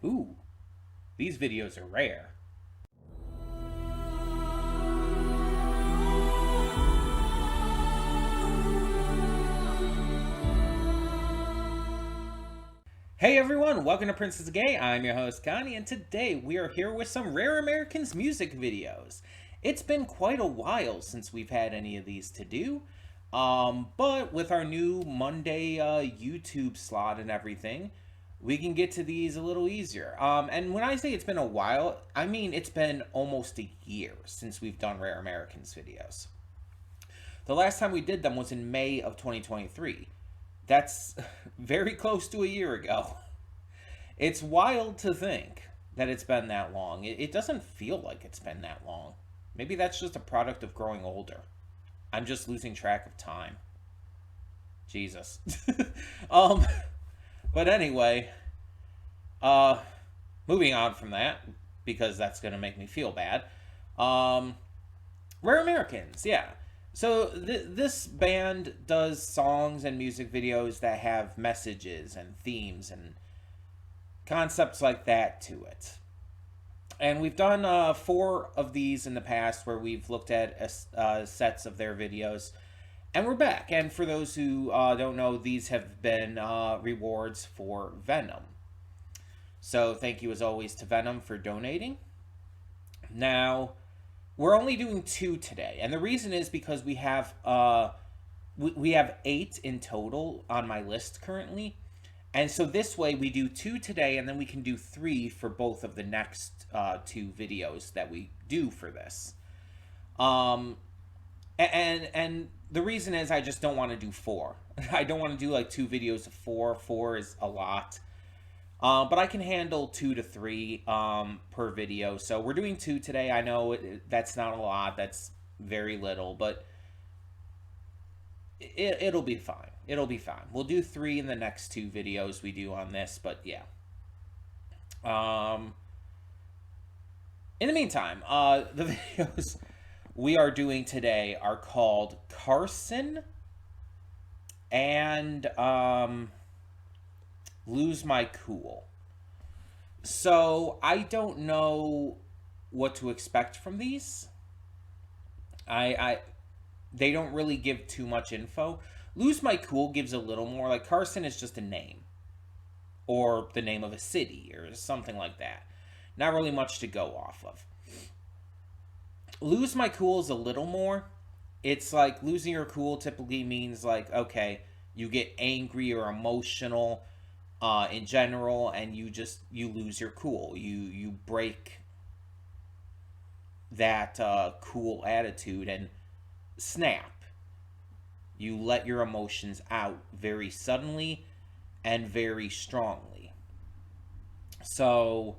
Ooh, these videos are rare. Hey everyone, welcome to Princess Gay. I'm your host Connie, and today we are here with some Rare Americans music videos. It's been quite a while since we've had any of these to do, but with our new Monday YouTube slot and everything, we can get to these a little easier. And when I say it's been a while, I mean it's been almost a year since we've done Rare Americans videos. The last time we did them was in May of 2023. That's very close to a year ago. It's wild to think that it's been that long. It doesn't feel like it's been that long. Maybe that's just a product of growing older. I'm just losing track of time. Jesus. um, but anyway, uh, moving on from that, because that's going to make me feel bad. Um, Rare Americans, yeah. So this band does songs and music videos that have messages and themes and concepts like that to it. And we've done 4 of these in the past where we've looked at sets of their videos. And we're back. And for those who don't know, these have been rewards for Venom. So thank you as always to Venom for donating. Now, we're only doing 2 today. And the reason is because we have 8 in total on my list currently. And so this way we do 2 today, and then we can do 3 for both of the next 2 videos that we do for this. And the reason is I just don't want to do 4. I don't want to do like 2 videos of 4. 4 is a lot. But I can handle 2 to 3 per video. So we're doing 2 today. I know that's not a lot. That's very little, but it'll be fine. It'll be fine. We'll do 3 in the next 2 videos we do on this, but yeah. In the meantime, the videos we are doing today are called Carson and Lose My Cool. So I don't know what to expect from these. I they don't really give too much info. Lose My Cool gives a little more. Like Carson is just a name, or the name of a city, or something like that. Not really much to go off of. Lose My Cool is a little more. It's like losing your cool typically means like, okay, you get angry or emotional in general, and you lose your cool. You break that cool attitude and snap. You let your emotions out very suddenly and very strongly. So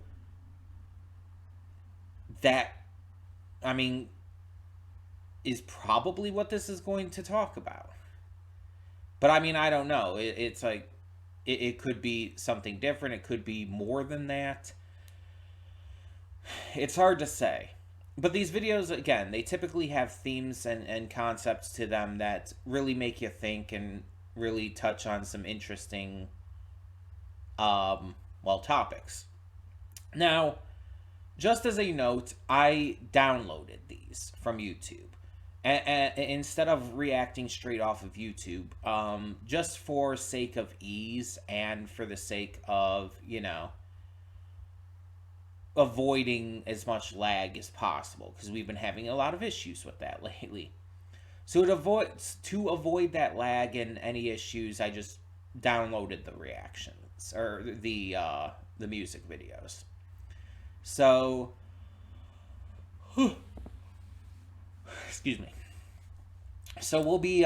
that, I mean, is probably what this is going to talk about. But I mean, I don't know. It's like it could be something different. It could be more than that. It's hard to say. But these videos, again, they typically have themes and concepts to them that really make you think and really touch on some interesting, topics. Now, just as a note, I downloaded these from YouTube. And instead of reacting straight off of YouTube, just for sake of ease and for the sake of, avoiding as much lag as possible, because we've been having a lot of issues with that lately. So to avoid that lag and any issues, I just downloaded the reactions or the music videos. So, excuse me. So we'll be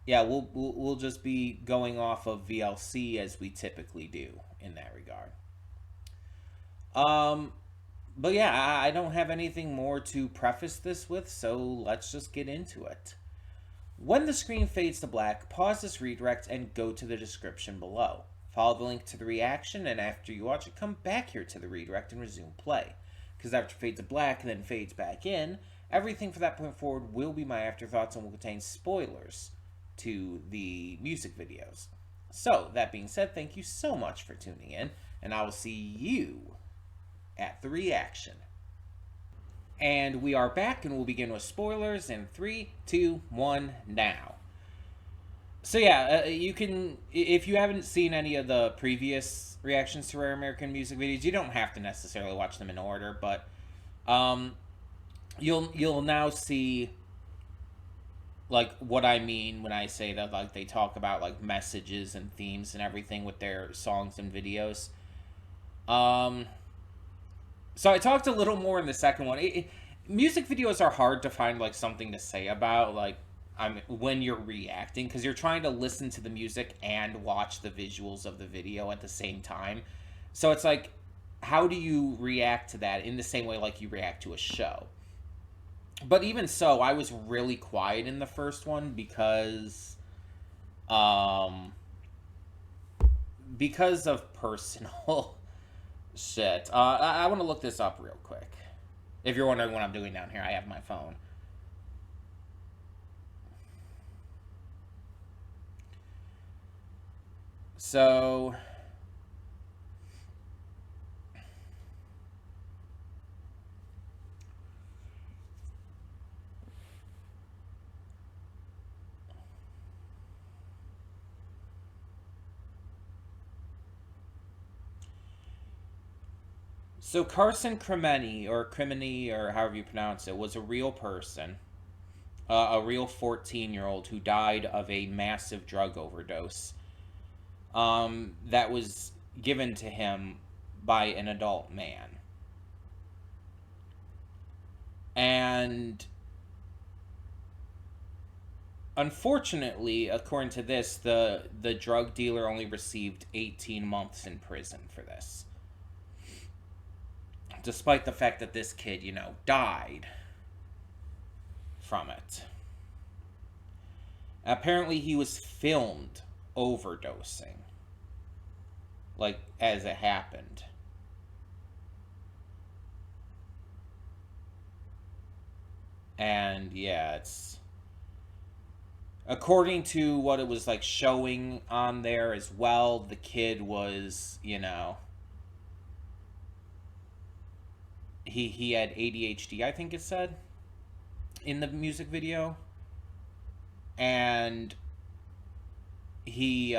we'll just be going off of VLC as we typically do in that regard. But yeah, I don't have anything more to preface this with, so let's just get into it. When the screen fades to black, pause this redirect and go to the description below. Follow the link to the reaction, and after you watch it, come back here to the redirect and resume play. Because after it fades to black and then fades back in, everything from that point forward will be my afterthoughts and will contain spoilers to the music videos. So, that being said, thank you so much for tuning in, and I will see you at the reaction. And we are back, and we'll begin with spoilers in 3, 2, 1, now. So yeah, you can, if you haven't seen any of the previous reactions to Rare American music videos, you don't have to necessarily watch them in order, but um, you'll now see like what I mean when I say that, like, they talk about like messages and themes and everything with their songs and videos. Um, so I talked a little more in the second one. Music videos are hard to find like something to say about, like, when you're reacting, because you're trying to listen to the music and watch the visuals of the video at the same time. So it's like, how do you react to that in the same way like you react to a show? But even so, I was really quiet in the first one um because of personal shit. I want to look this up real quick. If you're wondering what I'm doing down here, I have my phone. So, Carson Crimini, or however you pronounce it, was a real person, a real 14-year-old who died of a massive drug overdose that was given to him by an adult man. And unfortunately, according to this, the drug dealer only received 18 months in prison for this. Despite the fact that this kid, died from it. Apparently, he was filmed overdosing, like, as it happened. And yeah, it's, according to what it was like showing on there as well, the kid was, he had ADHD, I think it said in the music video. And he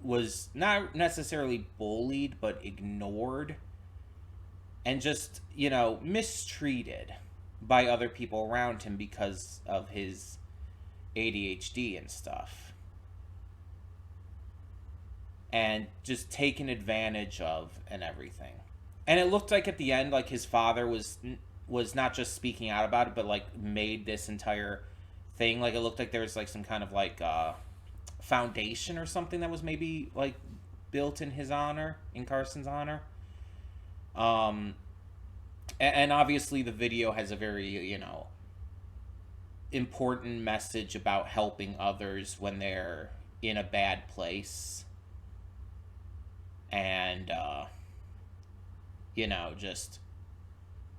was not necessarily bullied, but ignored and just, mistreated by other people around him because of his ADHD and stuff. And just taken advantage of and everything. And it looked like at the end, like, his father was not just speaking out about it, but like made this entire thing. Like, it looked like there was like some kind of like foundation or something that was maybe like built in his honor, in Carson's honor. And obviously the video has a very, important message about helping others when they're in a bad place. And, just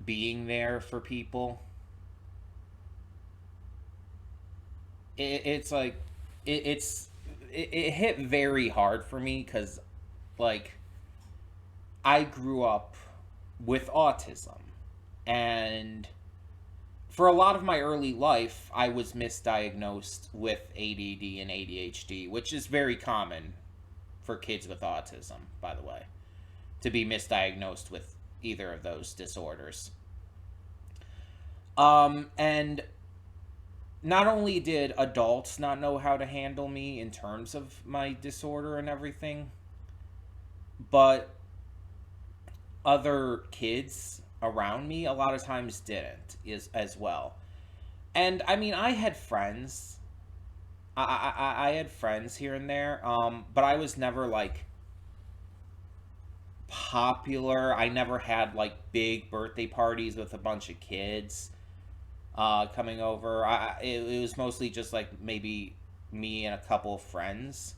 being there for people. It's like, it hit very hard for me because, like, I grew up with autism, and for a lot of my early life, I was misdiagnosed with ADD and ADHD, which is very common for kids with autism, by the way, to be misdiagnosed with either of those disorders. And not only did adults not know how to handle me in terms of my disorder and everything, but other kids around me a lot of times didn't as well. And I mean, I had friends. I had friends here and there, but I was never like popular. I never had like big birthday parties with a bunch of kids coming over. It was mostly just like maybe me and a couple of friends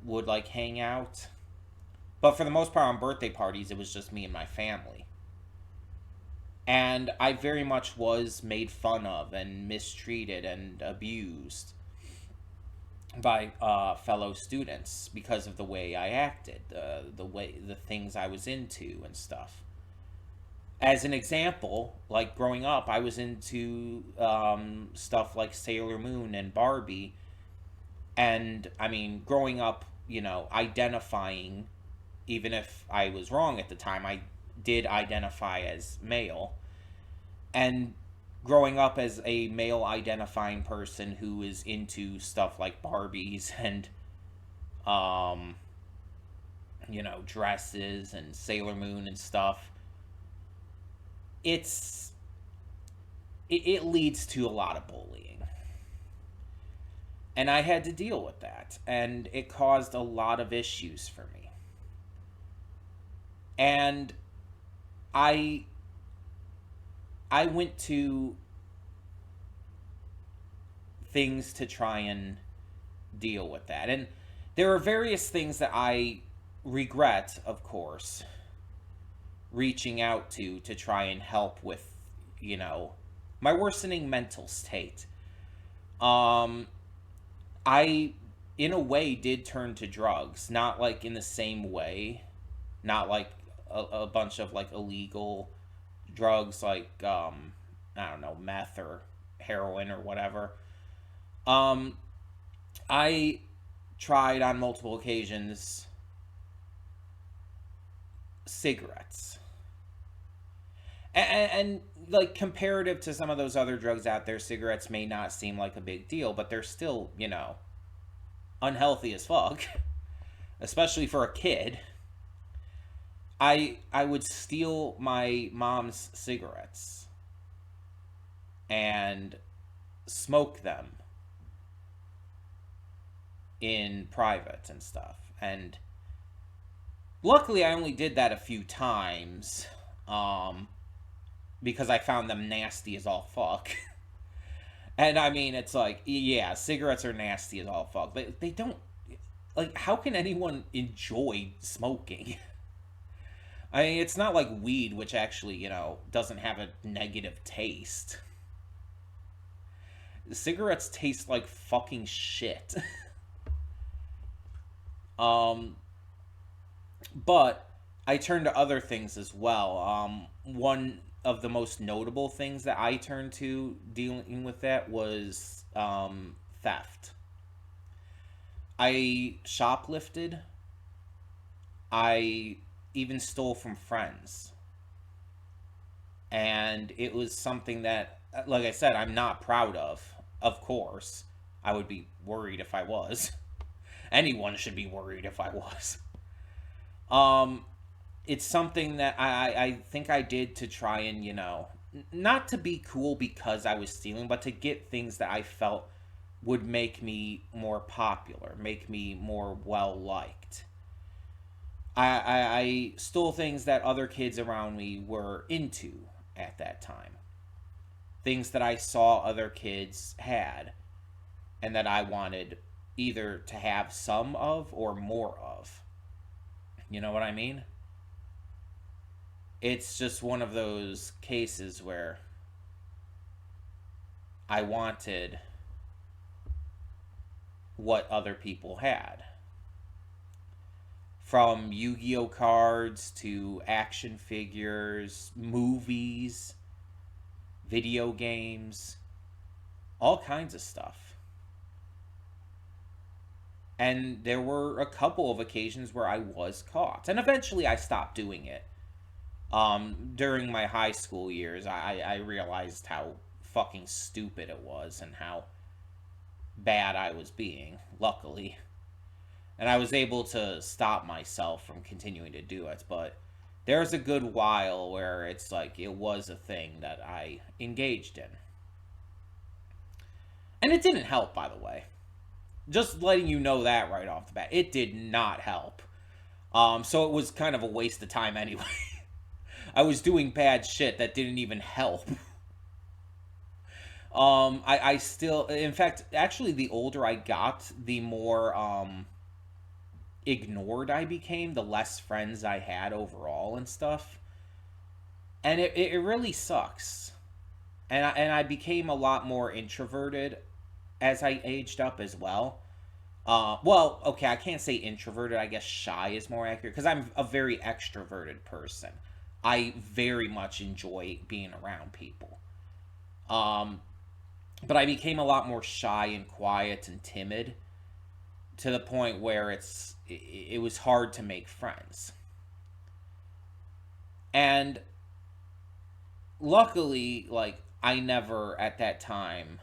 would like hang out. But for the most part, on birthday parties, it was just me and my family. And I very much was made fun of and mistreated and abused by fellow students because of the way I acted, the things I was into and stuff. As an example, like growing up, I was into stuff like Sailor Moon and Barbie, and I mean, growing up, identifying, even if I was wrong at the time, I did identify as male, and growing up as a male identifying person who is into stuff like Barbies and um dresses and Sailor Moon and stuff, it's it leads to a lot of bullying. And I had to deal with that, and it caused a lot of issues for me. And I I went to things to try and deal with that. And there are various things that I regret, of course, reaching out to try and help with, you know, my worsening mental state. Um I in a way did turn to drugs, not like in the same way, not like a bunch of like illegal drugs like I don't know, meth or heroin or whatever. Um I tried on multiple occasions cigarettes. And like comparative to some of those other drugs out there, cigarettes may not seem like a big deal, but they're still, unhealthy as fuck, especially for a kid. I would steal my mom's cigarettes and smoke them in private and stuff. And luckily I only did that a few times. Because I found them nasty as all fuck. And I mean, it's like, yeah, cigarettes are nasty as all fuck. They don't, like, how can anyone enjoy smoking? I mean, it's not like weed, which actually, doesn't have a negative taste. Cigarettes taste like fucking shit. um, but I turned to other things as well. One of the most notable things that I turned to dealing with that was theft. I shoplifted. I even stole from friends. And it was something that, like I said, I'm not proud of. Of course. I would be worried if I was. Anyone should be worried if I was. Um, it's something that I think I did to try and, not to be cool because I was stealing, but to get things that I felt would make me more popular, make me more well liked. I stole things that other kids around me were into at that time. Things that I saw other kids had and that I wanted either to have some of or more of. You know what I mean? It's just one of those cases where I wanted what other people had. From Yu-Gi-Oh cards to action figures, movies, video games, all kinds of stuff. And there were a couple of occasions where I was caught. And eventually I stopped doing it. During my high school years, I realized how fucking stupid it was and how bad I was being, luckily. And I was able to stop myself from continuing to do it, but there's a good while where it's like it was a thing that I engaged in. And it didn't help, by the way. Just letting you know that right off the bat. It did not help. So it was kind of a waste of time anyway. I was doing bad shit that didn't even help. I still, in fact, actually, the older I got, the more, ignored I became, the less friends I had overall and stuff. And it really sucks. And I became a lot more introverted as I aged up as well. Well, okay, I can't say introverted. I guess shy is more accurate because I'm a very extroverted person. I very much enjoy being around people. Um, but I became a lot more shy and quiet and timid to the point where it was hard to make friends. And luckily, like, I never at that time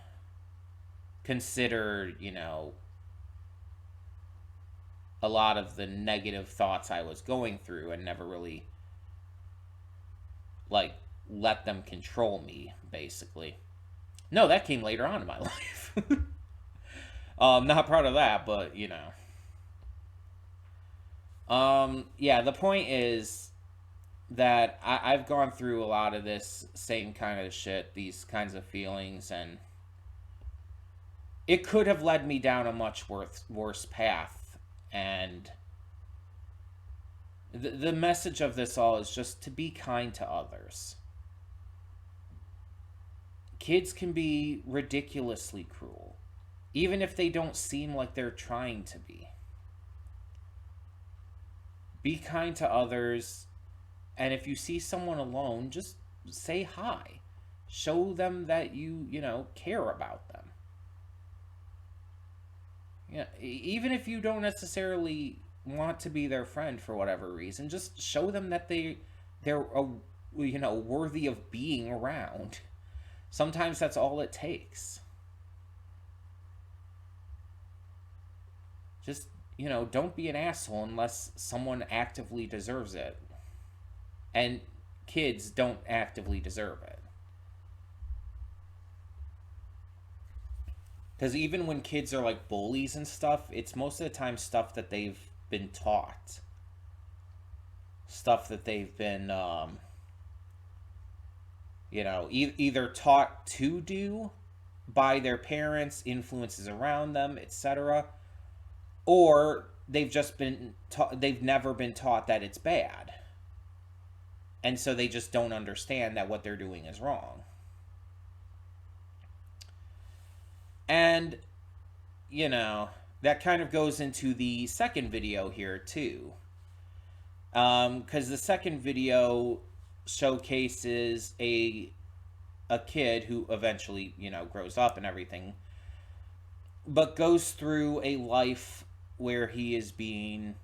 considered, a lot of the negative thoughts I was going through, and never really, like, let them control me, basically. No, that came later on in my life. Not proud of that, but, yeah, the point is that I've gone through a lot of this same kind of shit, these kinds of feelings, and it could have led me down a much worse path. And the message of this all is just to be kind to others. Kids can be ridiculously cruel, even if they don't seem like they're trying to be. Be kind to others, and if you see someone alone, just say hi. Show them that you care about them. Yeah, even if you don't necessarily want to be their friend for whatever reason, just show them that they're worthy of being around. Sometimes that's all it takes. Just, don't be an asshole unless someone actively deserves it. And kids don't actively deserve it. Because even when kids are like bullies and stuff, it's most of the time stuff that they've been taught. Stuff that they've been, either taught to do by their parents, influences around them, etc. Or they've just been they've never been taught that it's bad. And so they just don't understand that what they're doing is wrong. And, that kind of goes into the second video here, too. Because the second video showcases a kid who eventually, grows up and everything, but goes through a life where he is being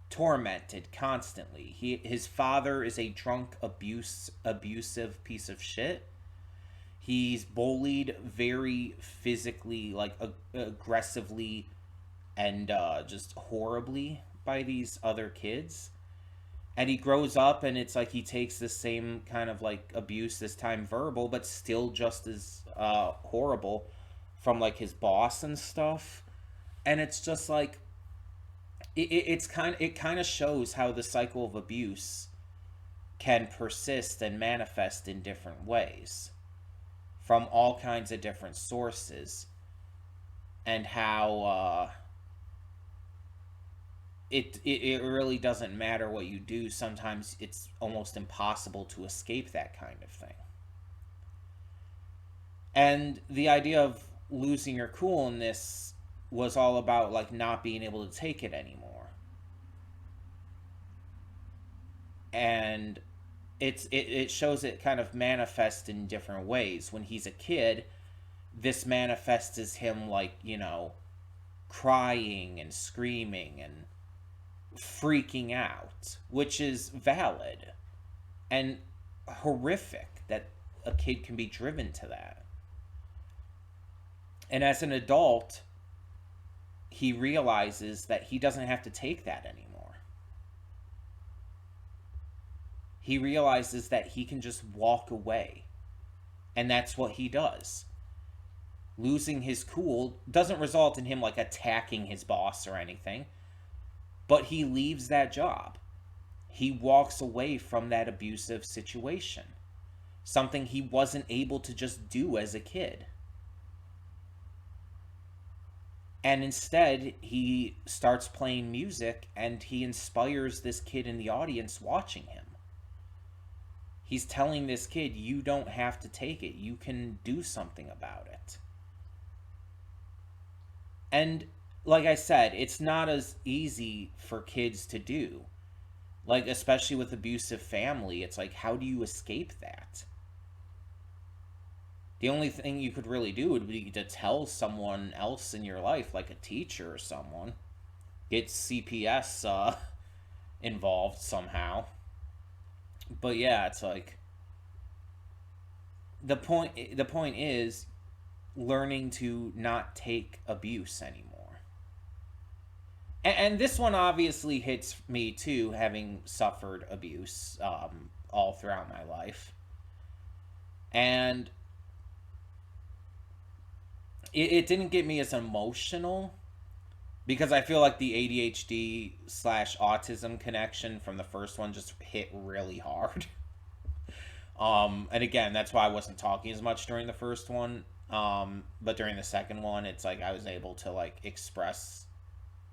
tormented constantly. His father is a drunk, abusive piece of shit. He's bullied very physically, like aggressively and just horribly by these other kids. And he grows up and it's like he takes the same kind of like abuse, this time verbal, but still just as horrible from like his boss and stuff. And it's just like it kind of shows how the cycle of abuse can persist and manifest in different ways from all kinds of different sources, and how it really doesn't matter what you do. Sometimes it's almost impossible to escape that kind of thing. And the idea of losing your cool in this was all about like not being able to take it anymore. And it shows it kind of manifest in different ways. When he's a kid, this manifests as him like, crying and screaming and freaking out, which is valid and horrific that a kid can be driven to that. And as an adult, he realizes that he doesn't have to take that anymore. He realizes that he can just walk away. And that's what he does. Losing his cool doesn't result in him like attacking his boss or anything, but he leaves that job. He walks away from that abusive situation. Something he wasn't able to just do as a kid. And instead, he starts playing music and he inspires this kid in the audience watching him. He's telling this kid, you don't have to take it. You can do something about it. And like I said, it's not as easy for kids to do. Like, especially with abusive family, it's like, how do you escape that? The only thing you could really do would be to tell someone else in your life, like a teacher or someone. Get CPS involved somehow. But yeah, it's like the point is learning to not take abuse anymore. And this one obviously hits me too, having suffered abuse all throughout my life. And it didn't get me as emotional because I feel like the ADHD slash autism connection from the first one just hit really hard. And again, that's why I wasn't talking as much during the first one. But during the second one, it's like I was able to like express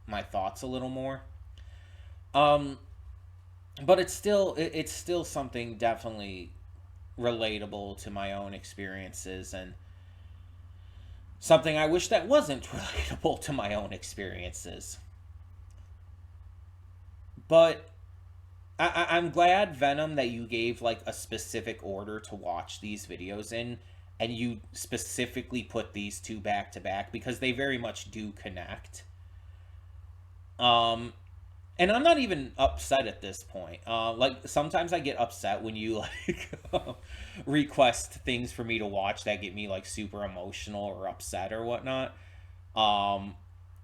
my thoughts a little more. Um, but it's still something definitely relatable to my own experiences, and something I wish that wasn't relatable to my own experiences. But I'm glad, Venom, that you gave like a specific order to watch these videos in, and you specifically put these two back to back because they very much do connect. Um, and I'm not even upset at this point. Like sometimes I get upset when you like request things for me to watch that get me like super emotional or upset or whatnot. Um,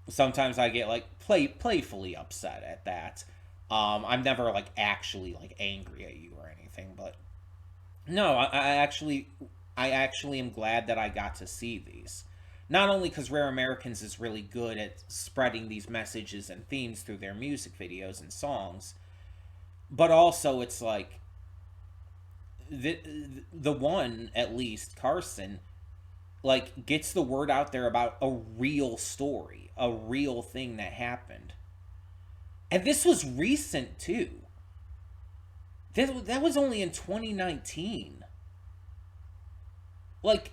Sometimes I get like playfully upset at that. I'm never like actually like angry at you or anything, but no, I actually am glad that I got to see these. Not only because Rare Americans is really good at spreading these messages and themes through their music videos and songs, but also it's like the the one, at least Carson, like gets the word out there about a real story, a real thing that happened. And this was recent too. That was only in 2019. Like,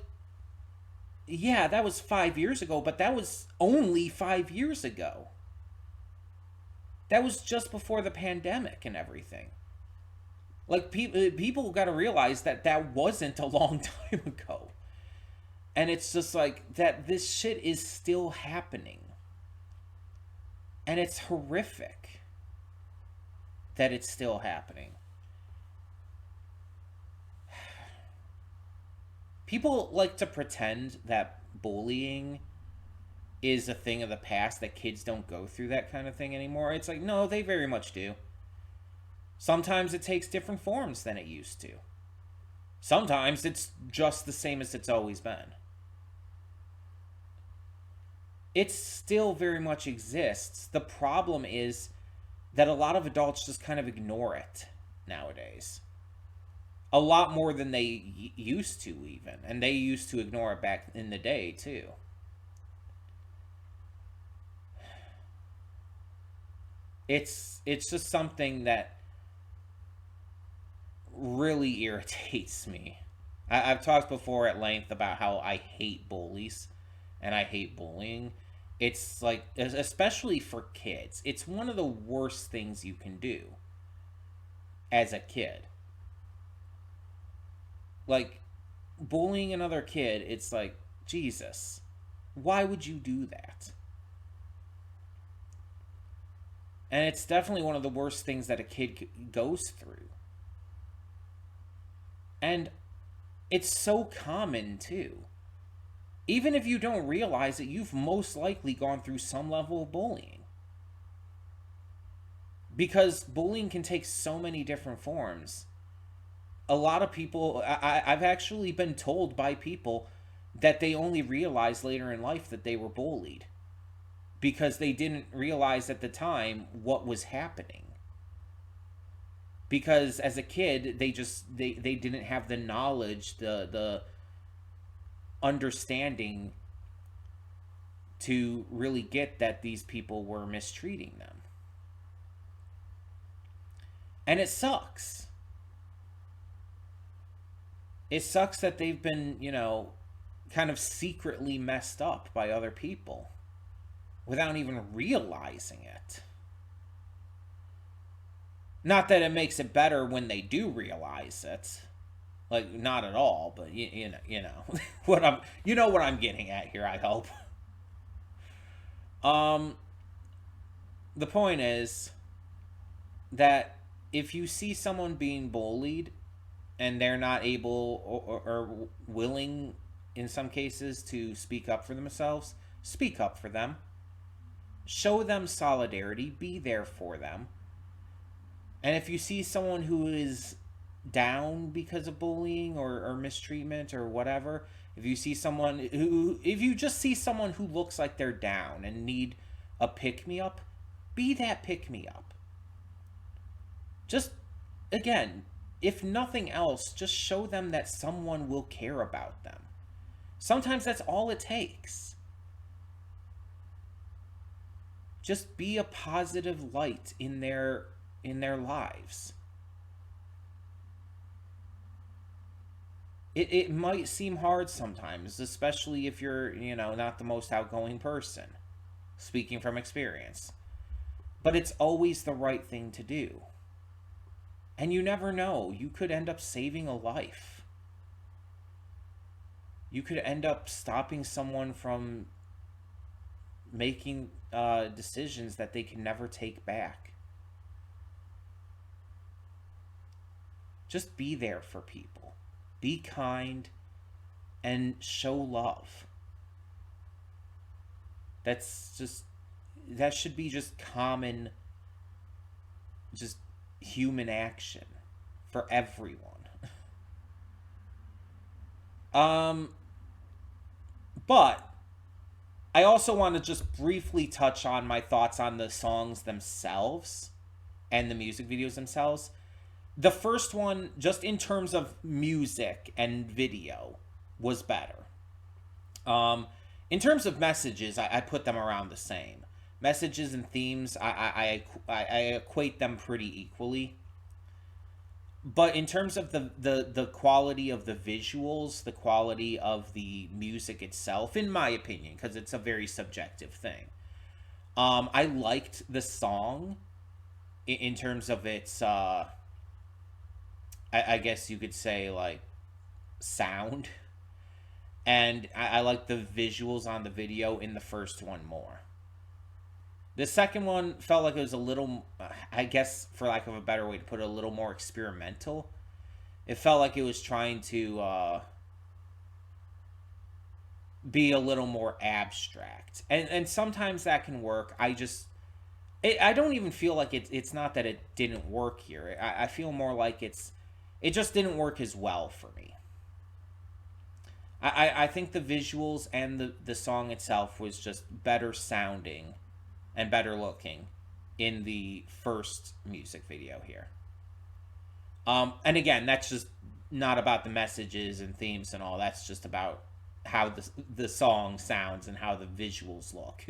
yeah, that was 5 years ago, but that was only 5 years ago. That was just before the pandemic and everything. Like, people got to realize that that wasn't a long time ago. And it's just like that this shit is still happening. And it's horrific that it's still happening. People like to pretend that bullying is a thing of the past, that kids don't go through that kind of thing anymore. It's like, no, they very much do. Sometimes it takes different forms than it used to. Sometimes it's just the same as it's always been. It still very much exists. The problem is that a lot of adults just kind of ignore it nowadays. A lot more than they used to, even. And they used to ignore it back in the day, too. It's just something that really irritates me. I've talked before at length about how I hate bullies and I hate bullying. It's like, especially for kids, it's one of the worst things you can do as a kid. Like, bullying another kid, it's like, Jesus, why would you do that? And it's definitely one of the worst things that a kid goes through. And it's so common, too. Even if you don't realize it, you've most likely gone through some level of bullying. Because bullying can take so many different forms. A lot of people, I've actually been told by people that they only realized later in life that they were bullied. Because they didn't realize at the time what was happening. Because as a kid, they didn't have the knowledge, the understanding to really get that these people were mistreating them. And it sucks. it sucks that they've been, kind of secretly messed up by other people without even realizing it. Not that it makes it better when they do realize it. Like, not at all, but you know what I'm getting at here, I hope. Um the point is that if you see someone being bullied and they're not able or willing in some cases to speak up for themselves, speak up for them. Show them solidarity, be there for them. And if you see someone who is down because of bullying or mistreatment or whatever, if you just see someone who looks like they're down and need a pick me up, be that pick me up. Just, again, if nothing else, just show them that someone will care about them. Sometimes that's all it takes. Just be a positive light in their lives. It might seem hard sometimes, especially if you're, not the most outgoing person, speaking from experience. But it's always the right thing to do. And you never know, you could end up saving a life. You could end up stopping someone from making decisions that they can never take back. Just be there for people. Be kind and show love. That should be just common, just human action for everyone. But I also want to just briefly touch on my thoughts on the songs themselves and the music videos themselves. The first one, just in terms of music and video, was better. In terms of messages, I put them around the same. Messages and themes, I equate them pretty equally. But in terms of the quality of the visuals, the quality of the music itself, in my opinion, because it's a very subjective thing, I liked the song in terms of its, I guess you could say, like, sound. And I like the visuals on the video in the first one more. The second one felt like it was a little, I guess, for lack of a better way to put it, a little more experimental. It felt like it was trying to be a little more abstract. And sometimes that can work. I don't even feel like it's not that it didn't work here. I feel more like it just didn't work as well for me. I think the visuals and the song itself was just better sounding and better looking in the first music video here. And again, that's just not about the messages and themes and all. That's just about how the song sounds and how the visuals look.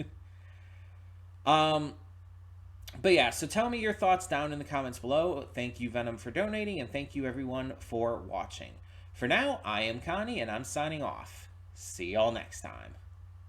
But yeah, so tell me your thoughts down in the comments below. Thank you, Venom, for donating, and thank you, everyone, for watching. For now, I am Connie, and I'm signing off. See y'all next time.